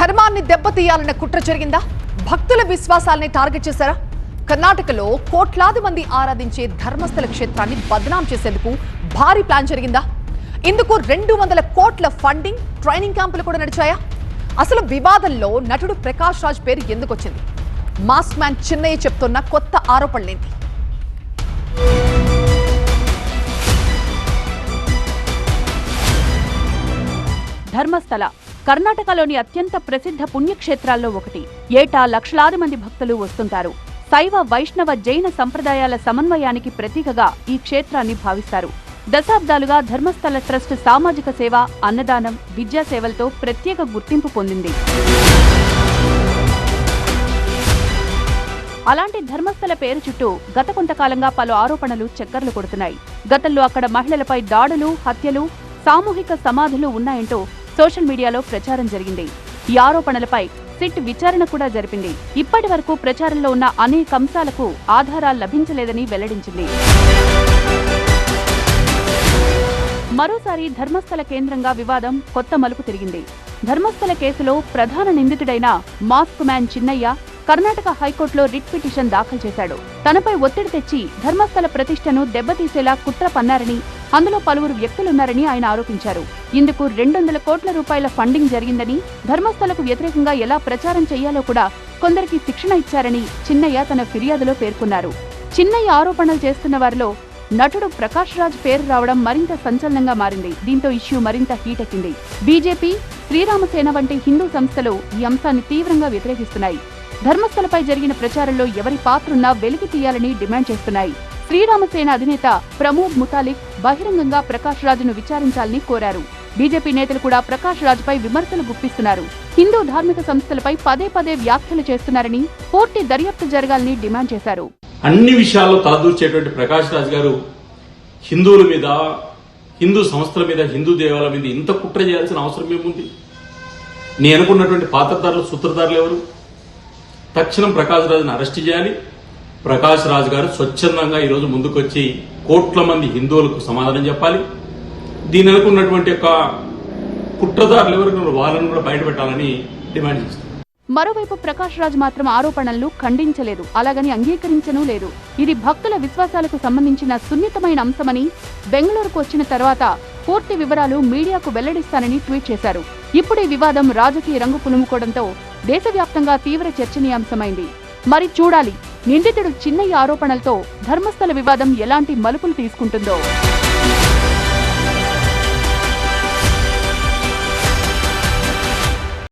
ధర్మాన్ని దెబ్బతీయాలన్న కుట్ర జరిగిందా? భక్తుల విశ్వాసాలని టార్గెట్ చేశారా? కర్ణాటకలో కోట్లాది మంది ఆరాధించే ధర్మస్థల క్షేత్రాన్ని బదనాం చేసేందుకు భారీ ప్లాన్ జరిగిందా? ఇందుకు 200 కోట్ల ఫండింగ్, ట్రైనింగ్ క్యాంపులు కూడా నడిచాయా? అసలు వివాదంలో నటుడు ప్రకాష్ రాజ్ పేరు ఎందుకు వచ్చింది? మాస్క్ మ్యాన్ చిన్నయ్య చెప్తున్న కొత్త ఆరోపణలేంటి? ధర్మస్థల కర్ణాటకలోని అత్యంత ప్రసిద్ధ పుణ్యక్షేత్రాల్లో ఒకటి. ఏటా లక్షలాది మంది భక్తులు వస్తుంటారు. శైవ, వైష్ణవ, జైన సంప్రదాయాల సమన్వయానికి ప్రతీకగా ఈ క్షేత్రాన్ని భావిస్తారు. దశాబ్దాలుగా ధర్మస్థల ట్రస్ట్ సామాజిక సేవ, అన్నదానం, విద్యా సేవలతో ప్రత్యేక గుర్తింపు పొందింది. అలాంటి ధర్మస్థల పేరు చుట్టూ గత కొంతకాలంగా పలు ఆరోపణలు చక్కర్లు కొడుతున్నాయి. గతంలో అక్కడ మహిళలపై దాడులు, హత్యలు, సామూహిక సమాధులు ఉన్నాయంటూ సోషల్ మీడియాలో ప్రచారం జరిగింది. ఈ ఆరోపణలపై సిట్ విచారణ కూడా జరిపింది. ఇప్పటి వరకు ప్రచారంలో ఉన్న అనేక అంశాలకు ఆధారాలు లభించలేదని వెల్లడించింది. మరోసారి ధర్మస్థల కేంద్రంగా వివాదం కొత్త మలుపు తిరిగింది. ధర్మస్థల కేసులో ప్రధాన నిందితుడైన మాస్క్ మ్యాన్ చిన్నయ్య కర్ణాటక హైకోర్టులో రిట్ పిటిషన్ దాఖలు చేశాడు. తనపై ఒత్తిడి తెచ్చి ధర్మస్థల ప్రతిష్టను దెబ్బతీసేలా కుట్ర పన్నారని, అందులో పలువురు వ్యక్తులున్నారని ఆయన ఆరోపించారు. ఇందుకు 200 కోట్ల రూపాయల ఫండింగ్ జరిగిందని, ధర్మస్థలకు వ్యతిరేకంగా ఎలా ప్రచారం చేయాలో కూడా కొందరికి శిక్షణ ఇచ్చారని చిన్నయ్య తన ఫిర్యాదులో పేర్కొన్నారు. చిన్నయ్య ఆరోపణలు చేస్తున్న వారిలో నటుడు ప్రకాష్ రాజ్ పేరు రావడం మరింత సంచలనంగా మారింది. దీంతో ఇష్యూ మరింత హీటెక్కింది. బీజేపీ, శ్రీరామసేన వంటి హిందూ సంస్థలు ఈ అంశాన్ని తీవ్రంగా వ్యతిరేకిస్తున్నాయి. ధర్మస్థలపై జరిగిన ప్రచారంలో ఎవరి పాత్రున్నా వెలికి తీయాలని డిమాండ్ చేస్తున్నాయి. శ్రీరామసేన అధినేత ప్రమోద్ ముతాలిక్ బహిరంగంగా ప్రకాష్ రాజ్ను విచారించాలని కోరారు. బీజేపీ నేతలు కూడా ప్రకాష్ రాజ్ పై విమర్శలు గుప్పిస్తున్నారు. హిందూ ధార్మిక సంస్థలపై పదే పదే వ్యాఖ్యలు చేస్తున్నారని, పూర్తి దర్యాప్తు జరగాలని డిమాండ్ చేశారు. అన్ని విషయాల్లో తలదూర్చేటువంటి ప్రకాష్ రాజ్ గారు హిందువుల మీద, హిందూ సంస్థల మీద, హిందూ దేవాలయాల మీద ఇంత కుట్ర చేయాల్సిన అవసరం ఏముంది? నేను అనుకున్నటువంటి పాత్రధారులు, సూత్రధారులు ఎవరు? తక్షణం ప్రకాష్ రాజ్ని అరెస్ట్ చేయాలి. ప్రకాష్ రాజ్ గారు స్వచ్ఛందంగా ఈరోజు ముందుకొచ్చి కోట్ల మంది హిందువులకు సమాధానం చెప్పాలి. దీని అనుకున్నటువంటి యొక్క కుట్రదారులు ఎవరు, వాళ్ళని కూడా బయటపెట్టాలని డిమాండ్ చేస్తారు. మరోవైపు ప్రకాష్ రాజ్ మాత్రం ఆరోపణలను ఖండించలేదు, అలాగని అంగీకరించనూ లేదు. ఇది భక్తుల విశ్వాసాలకు సంబంధించిన సున్నితమైన అంశమని, బెంగళూరుకు వచ్చిన తర్వాత పూర్తి వివరాలు మీడియాకు వెల్లడిస్తానని ట్వీట్ చేశారు. ఇప్పుడు ఈ వివాదం రాజకీయ రంగు పులుముకోవడంతో దేశవ్యాప్తంగా తీవ్ర చర్చనీయాంశమైంది. మరి చూడాలి, నిందితుడు చిన్నయ్య ఆరోపణలతో ధర్మస్థల వివాదం ఎలాంటి మలుపులు తీసుకుంటుందో.